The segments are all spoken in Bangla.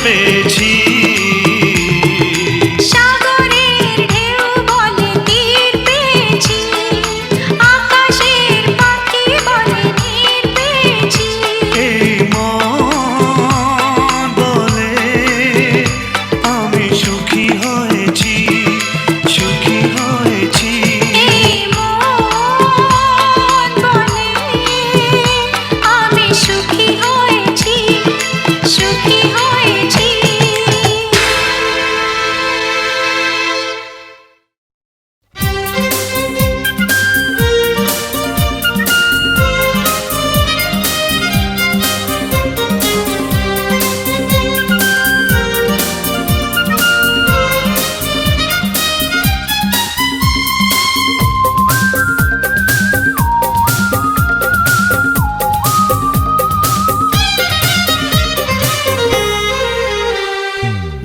পেয়েছি। সাগরের ঢেউ বলে তীর পেয়েছি, আকাশের পাখি বলে নীর পেয়েছি। এই মন বলে আমি সুখী হয়েছি, সুখী হয়েছি। এই মন বলে আমি সুখী হয়েছি, সুখী হয়েছি।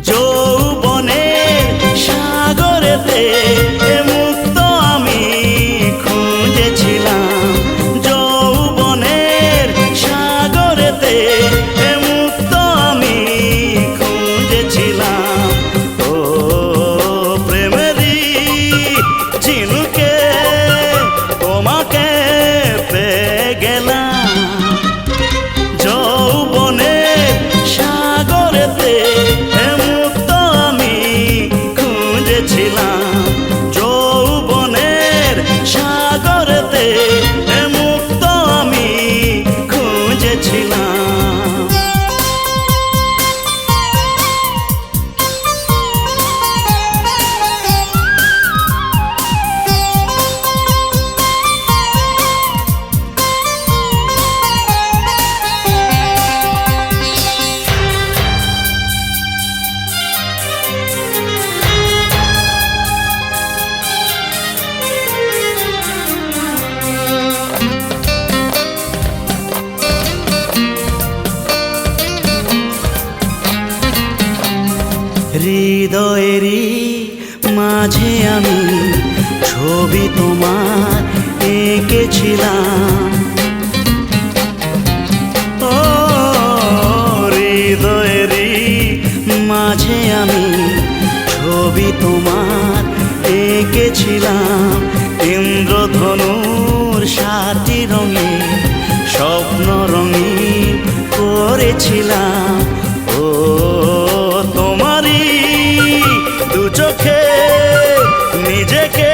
যৌবনের সাগরেতে মুক্ত আমি খুঁজেছিলাম, যৌবনের সাগরেতে মুক্ত আমি খুঁজেছিলাম। ও প্রেমেরই ঝিনুকে তোমাকে পেয়ে গেলাম, যৌবনের সাগরেতে মুক্ত আমি খুঁজেছিলাম, যৌবনের সাগরেতে মুক্ত আমি খুঁজেছিলাম। হৃদয়েরই মাঝে আমি ছবি তোমার এঁকেছিলাম, ও হৃদয়েরই মাঝে আমি ছবি তোমার এঁকেছিলাম। ইন্দ্রধনুর 7টি রঙে স্বপ্ন রঙিন করেছিলাম, ও তোমারই দু চোখে নিজেকে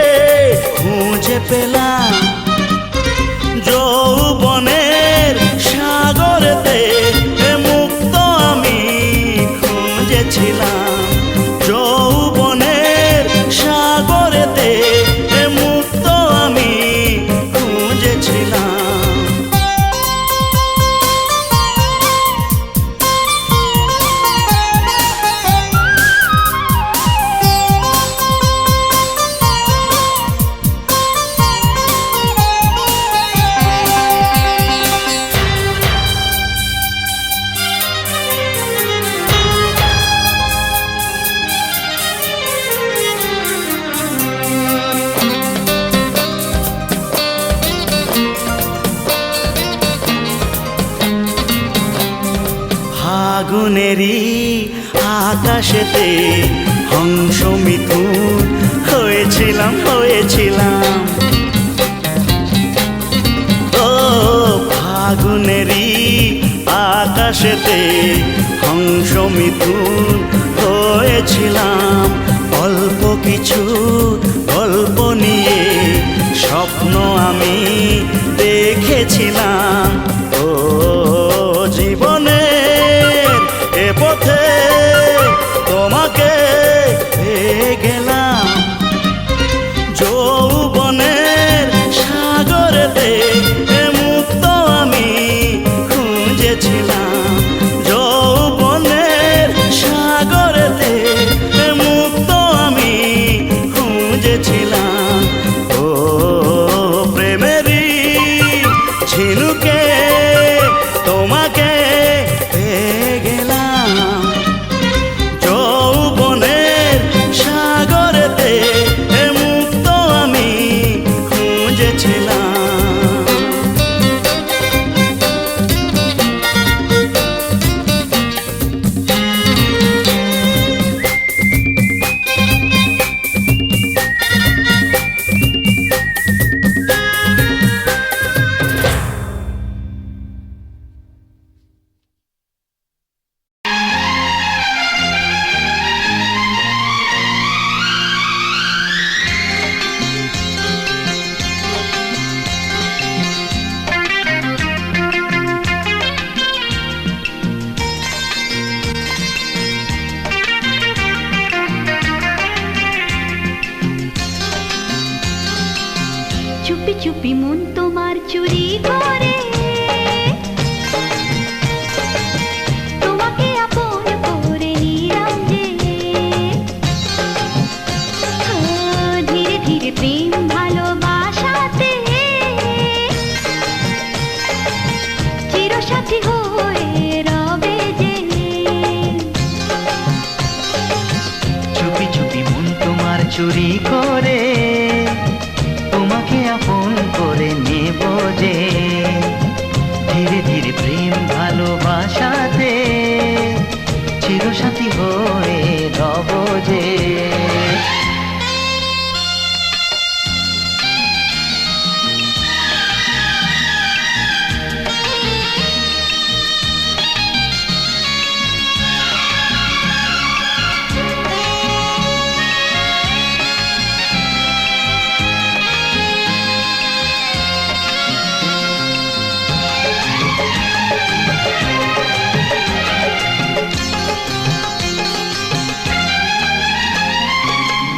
খুঁজে পেলাম, যৌবনের সাগরেতে মুক্ত আমি খুঁজেছিলাম, যৌবনের সাগরেতে মুক্ত আমি খুঁজেছিলাম। ফাগুনেরই আকাশেতে হংস মিথুন হয়েছিলাম, হয়েছিলাম। ও ফাগুনেরই আকাশেতে হংস মিথুন হয়েছিলাম। অল্প কিছু গল্প নিয়ে স্বপ্ন আমি দেখেছিলাম, ও জীবনের এ পথে তোমাকে পেয়ে গেলাম, যৌবনের সাগরেতে মুক্ত আমি খুঁজেছিলাম, যৌবনের সাগরেতে মুক্ত আমি খুঁজেছিলাম। ও প্রেমেরই ঝিনুক মন তোমার চুরি করে তোমাকে আপন করে নিলাম যে ধীরে ধীরে প্রেম ভালোবাসাতে চিরসাথী হয়ে রবে যে চুপি চুপি মন তোমার চুরি করে তোমাকে আপন করে নেব যে ধীরে ধীরে প্রেম ভালোবাসাতে চিরসাথী হয়ে রব যে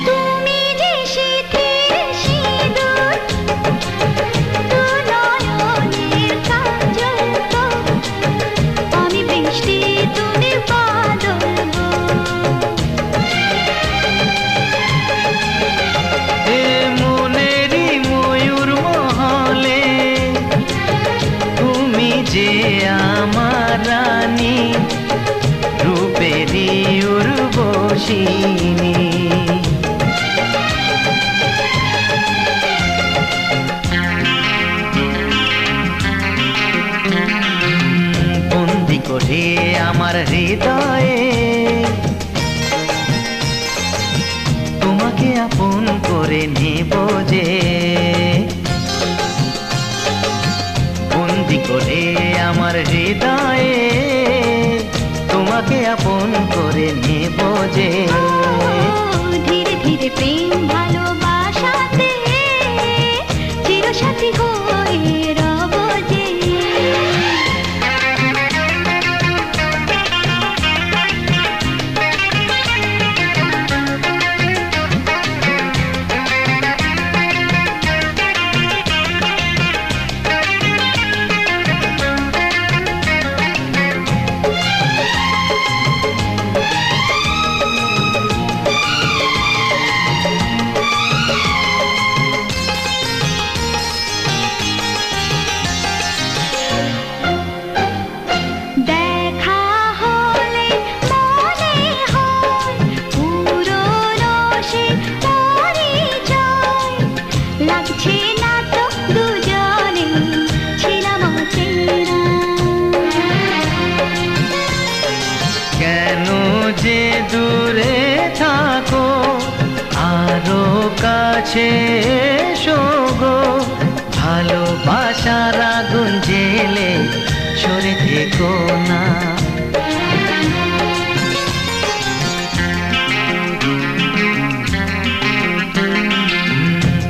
তুমি যে শীতের সিঁদুর দু নয়নের কাজল গো আমি বৃষ্টি তুমি বাদল গো এ মনেরই ময়ূর মহলে তুমি যে আমার রানী রূপেরই উর্বশিনী বন্দি করে আমার হৃদয়ে তোমাকে আপন করে নেব যে বন্দি করে আমার হৃদয়ে তোমাকে আপন করে নেব যে ধীরে ধীরে প্রেম ভালোবাসাতে চিরসাথী হয়ে রব যে দেখা হলে মনে হয় পুরনো সে পরিচয় লাগছে না তো দুজনে ছিলাম অচেনা কেন যে দূরে থাকো আরো কাছে এসো গো ভালোবাসার আগুন জেলে সরে থেকো না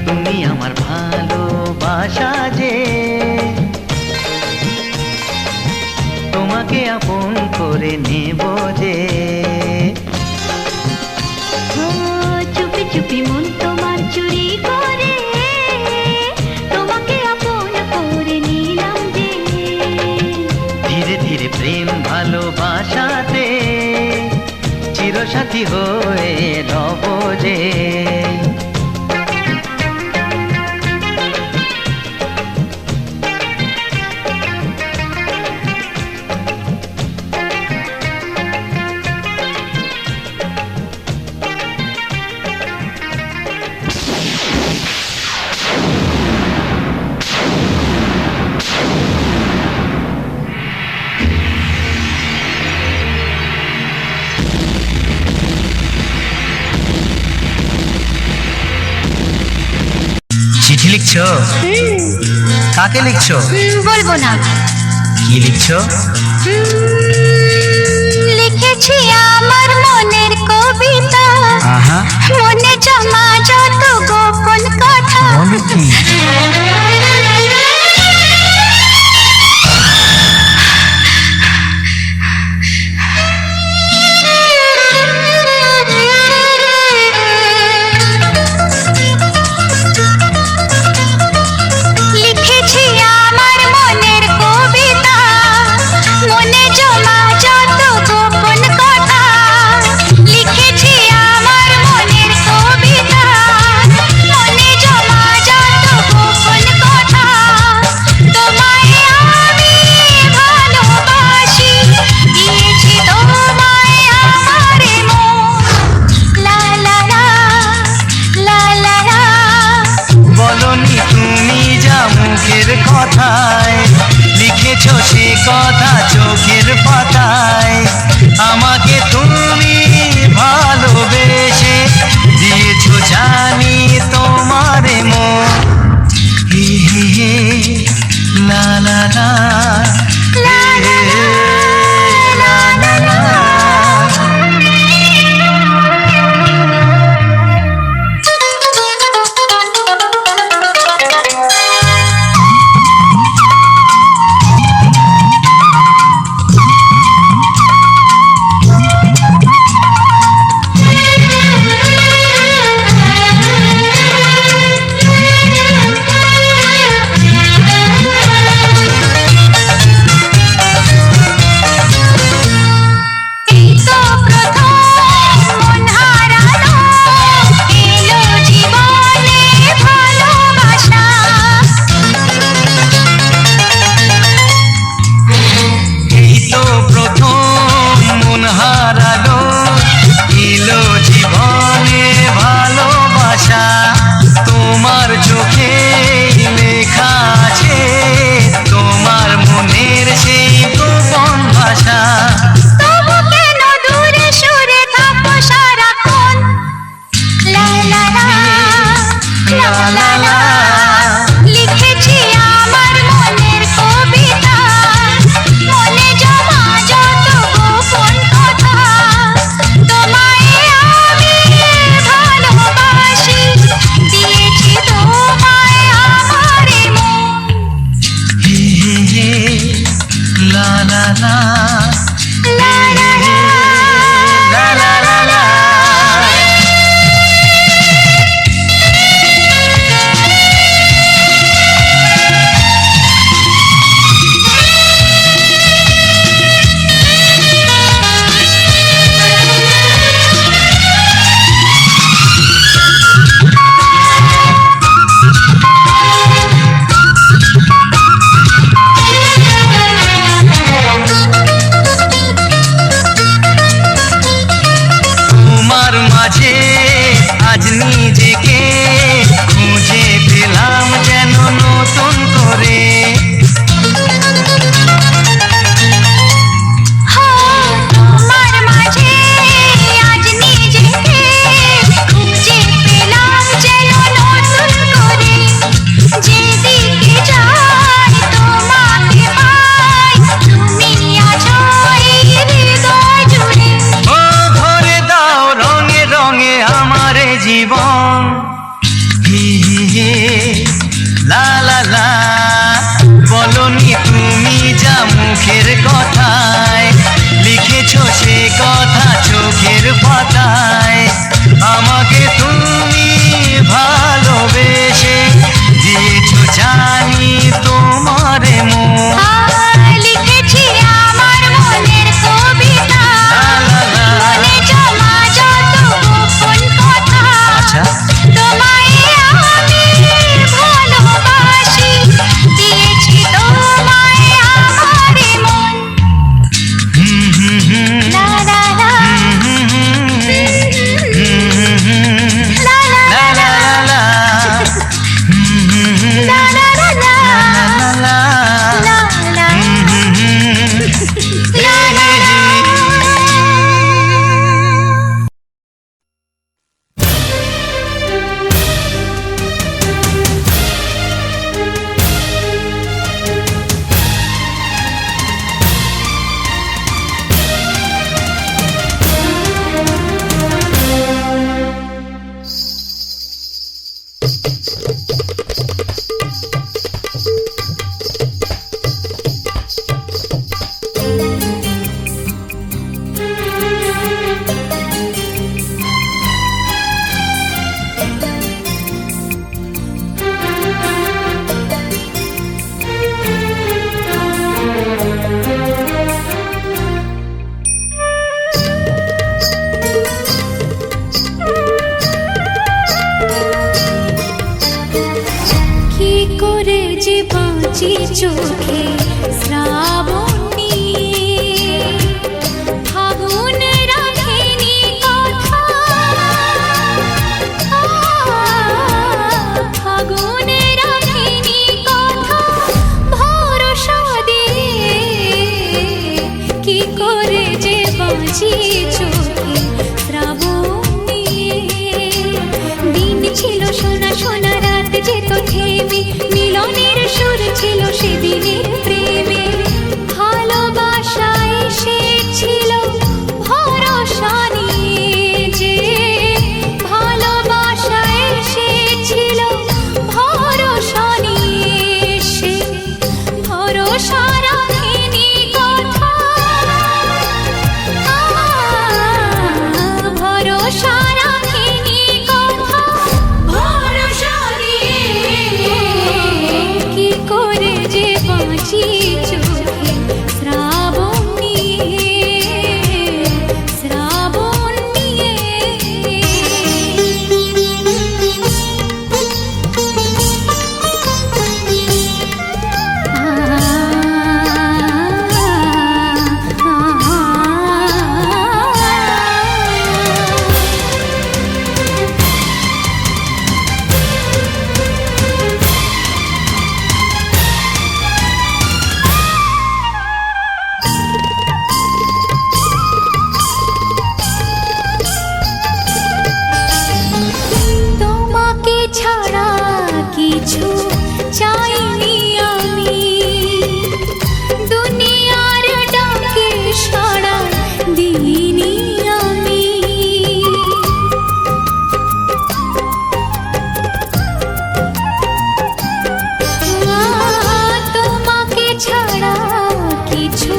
তুমি আমার ভালোবাসা যে তোমাকে আপন করে নেব যে চুপি চুপি মন তোমার চুরি করে তোমাকে আপন করে নিলাম যে ধীরে ধীরে প্রেম ভালোবাসাতে চিরসাথী হয়ে রব যে চিঠি লিখছো কাকে লিখছো বলবো না কি লিখছো লিখেছি আমার মনের কবিতা আহা মনে জমা যত গোপন কথা বলো কি মুখের কথায়, লিখেছো সে কথা চোখের পাতায়। আমাকে তুমি ভালোবেসে দিয়েছো জানি তোমারে মন। হে হে হে লা লা লা লা লা লা লা লা। বাঁচি চোখে শ্রাবণ নিয়ে, ফাগুন রাখেনি কথা, ফাগুন রাখেনি কথা, সোনা রাত যেত থেমে, মিলনের সুর ছিল সেদিনের প্রেমে। ভালোবাসায় এসেছিল ভরসা নিয়ে, যে ভালোবাসায় এসেছিল ভরসা নিয়ে, সে ভরসা রাখেনি কথা, ভরসা রাখেনি কথা, ভরসা দিয়ে কি করে যে বাঁচি চোখে শ্রাবণ নিয়ে, শ্রাবণ নিয়ে। তোমাকে ছাড়া কিছু চাইনি আমি, দুনিয়ার ডাকে সাড়া দিইনি আমি। তোমাকে ছাড়া কিছু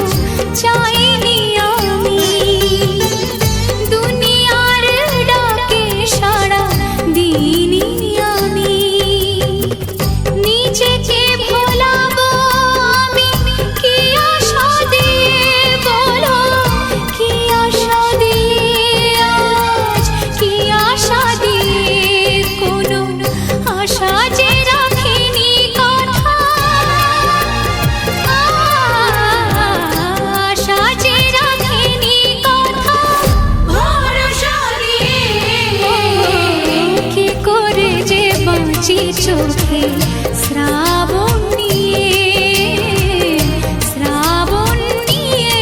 চাইনি আমি, দুনিয়ার ডাকে সাড়া দিইনি আমি। নিজেকে ভোলাবো আমি কি আশা দিয়ে, বলো কি আশা দিয়ে, আজ কি আশা দিয়ে, কোনো আশা যে রাখিনি কথা, আশা যে রাখিনি কথা, ভরসা দিয়ে কি করে যে বাঁচি চোখে শ্রাবণ নিয়ে, শ্রাবণ নিয়ে।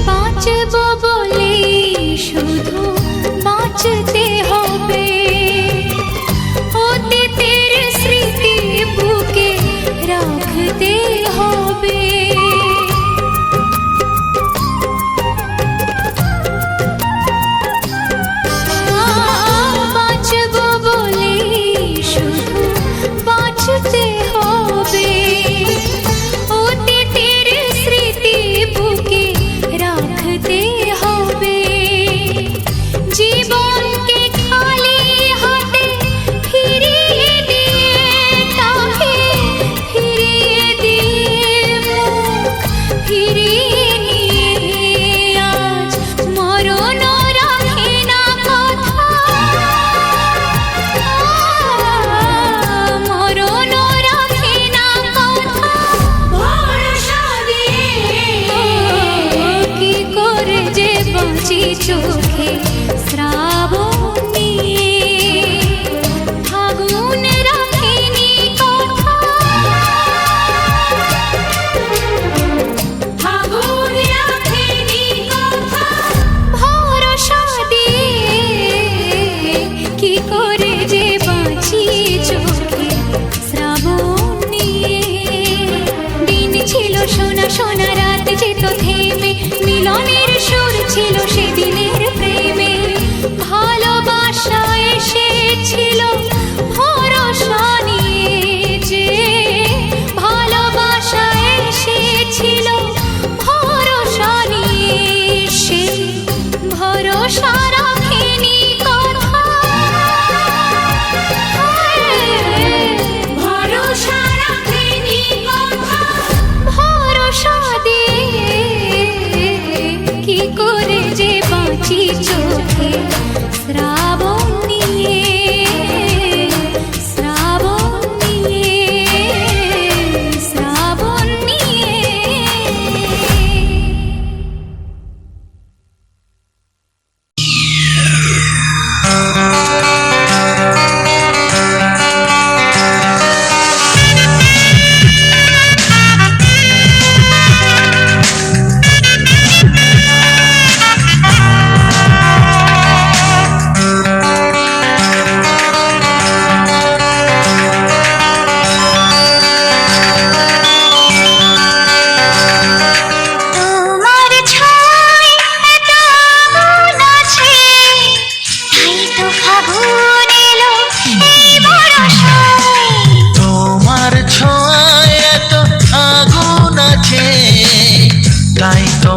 বাঁচবো বলে শুধু বাঁচতে হবে, অতীতের স্মৃতি বুকে রাখতে হবে। বাঁচবো বলে শুধু বাঁচতে হবে, অতীতের স্মৃতি বুকে রাখতে হবে। জীবনকে খালি হাতে ফিরিয়ে দিয়ে, তাকে ফিরিয়ে দিয়ে, মুখ ফিরিয়ে নিয়ে, আজ মরণ রাখে না কথা, মরণ রাখে না কথা, ভরসা দিয়ে কি করে যে বাঁচি চোখে শ্রাবণ নিয়ে, ফাগুন রাখেনি কথা, ফাগুন রাখেনি কথা, ভরসা দিয়ে কি করে যে বাঁচি চোখে শ্রাবণ নিয়ে। দিন ছিল সোনা সোনা রাত যেত থেমে, মিলনের সুর ছিল সেদিনের প্রেমে।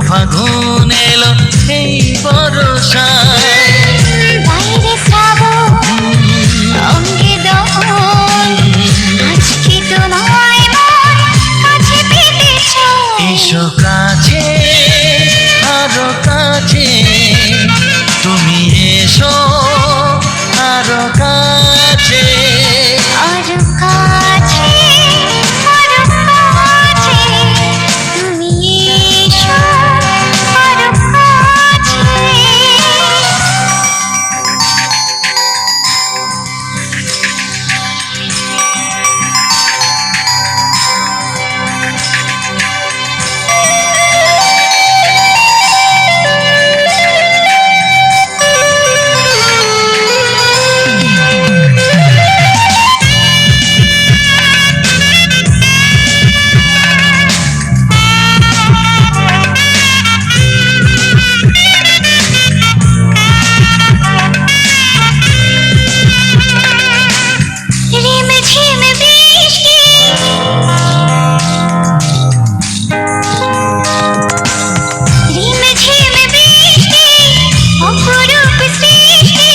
ফাগুন এলো এই বরষায় বাইরে শ্রাবণ অঙ্গে দোল আজকে তোমায় মন কাছে পেতে চায় এসো কাছে আরো কাছে তুমি এসো আরো কাছে আরো কাছে আরো কাছে তুমি এসো আরো কাছে রিমঝিম বৃষ্টি রিমঝিম বৃষ্টি অপরূপ সৃষ্টি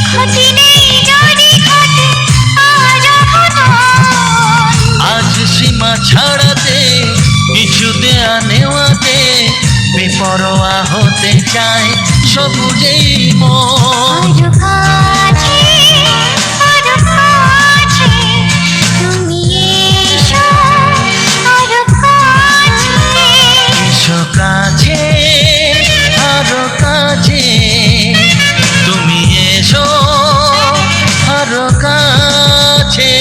ক্ষতি নেই যদি ঘটে আজ অঘটন আজ সীমা ছাড়াতে কিছু দেয়া নেওয়াতে বেপরোয়া হতে চায় সবুজেই মন আরো কাছে আরো কাছে তুমি এসো আরো কাছে এসো কাছে আরো কাছে তুমি এসো আরো কাছে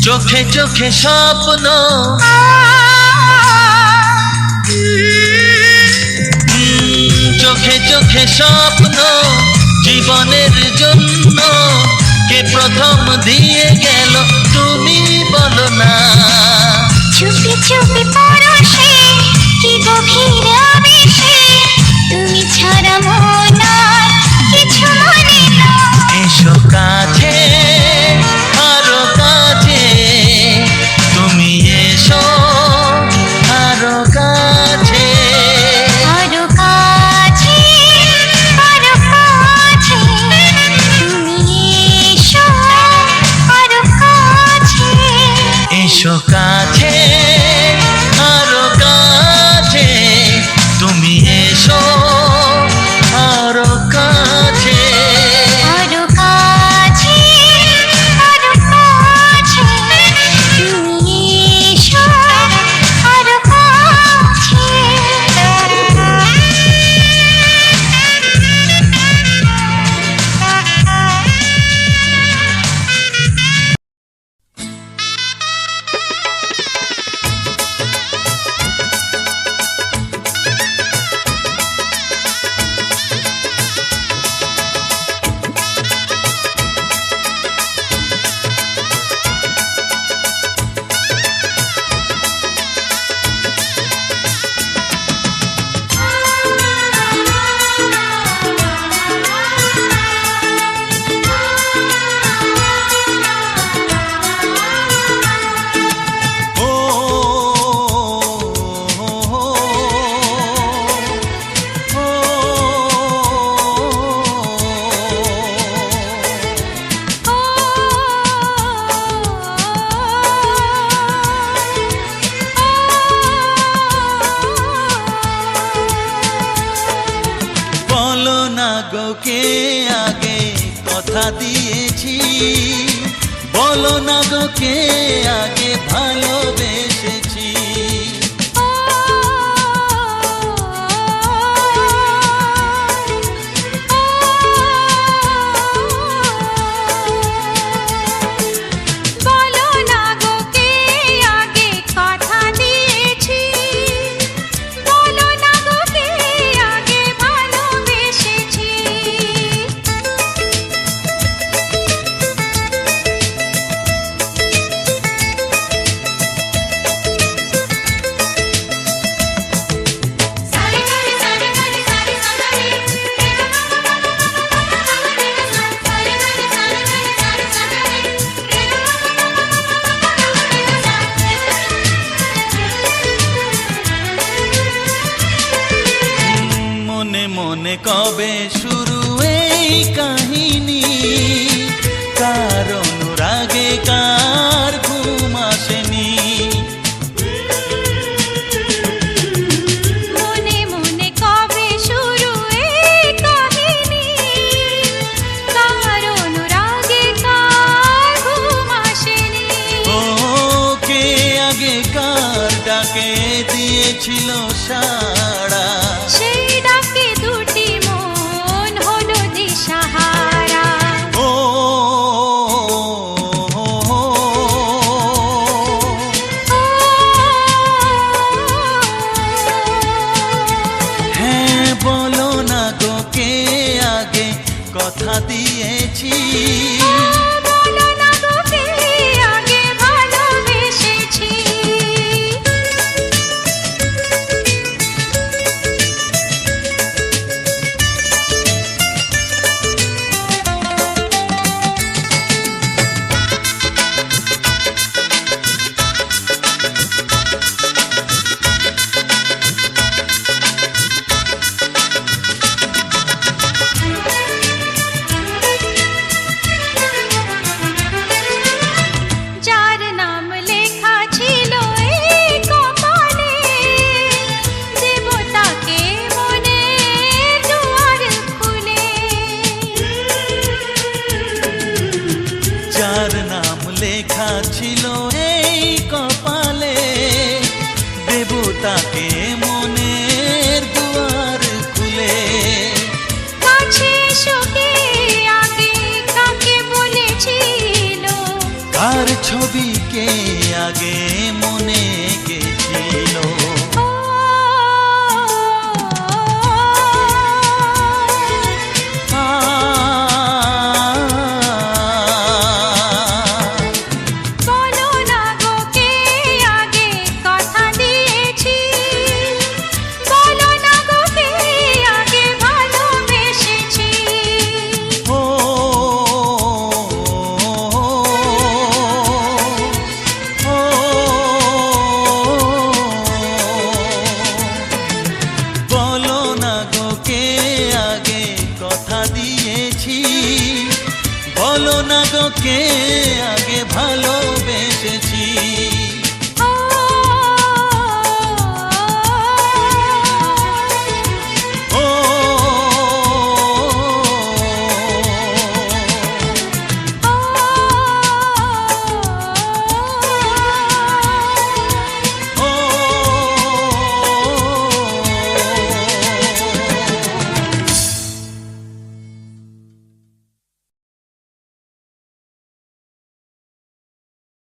চোখে চোখে স্বপ্ন চোখে চোখে স্বপ্ন জীবনের জন্য কে প্রথম দিয়ে গেল তুমি বলো না চুপি চুপি পরশে কি গভীর আবেশে তুমি ছাড়া মন আর কিছু মনে না এসো কাছে আরো কাছে তুমি এসো আরো কাছে আরো কাছে আরো কাছে তুমি এসো আরো কাছে এসো কাছে আরো কাছে তুমি এসো আরো কাছে আরো কাছে আরো কাছে তুমি এসো আরো কাছে কথা দিয়েছি, বলো না গো কে আগে ভালোবেসেছি। বলো না গো কে আগে কথা দিয়েছি, বলো না গো কে মনে কবে শুরু এই কাহিনী, কার অনুরাগে কার ঘুম আসেনি। মনে মনে কবে শুরু এই কাহিনী, কার অনুরাগে কার ঘুম আসেনি। ও কে আগে কার ডাকে দিয়েছিল সাড়া, সেই ডাকে দুটি মন হলো দিশাহারা। ও হ্যাঁ বলো না গো কে আগে কথা দিয়েছি, বলো না গো কে আগে ভালোবেসেছি। যার নাম লেখা ছিল এই কপালে, দেবতাকে মনে দুয়ার খুলে। যার নাম লেখা ছিল এই কপালে, দেবতাকে মনের দুয়ার খুলে। কাছে এসো কে আগে কাকে বলেছিল, কার ছবিকে আগে মনে গেছিল। ও আ, বলো না গো কে আগে কথা দিয়েছি, বলো না গো কে আগে ভালোবেসেছি। ও ও বলো না গো কে আগে কথা দিয়েছি, বলো না গো কে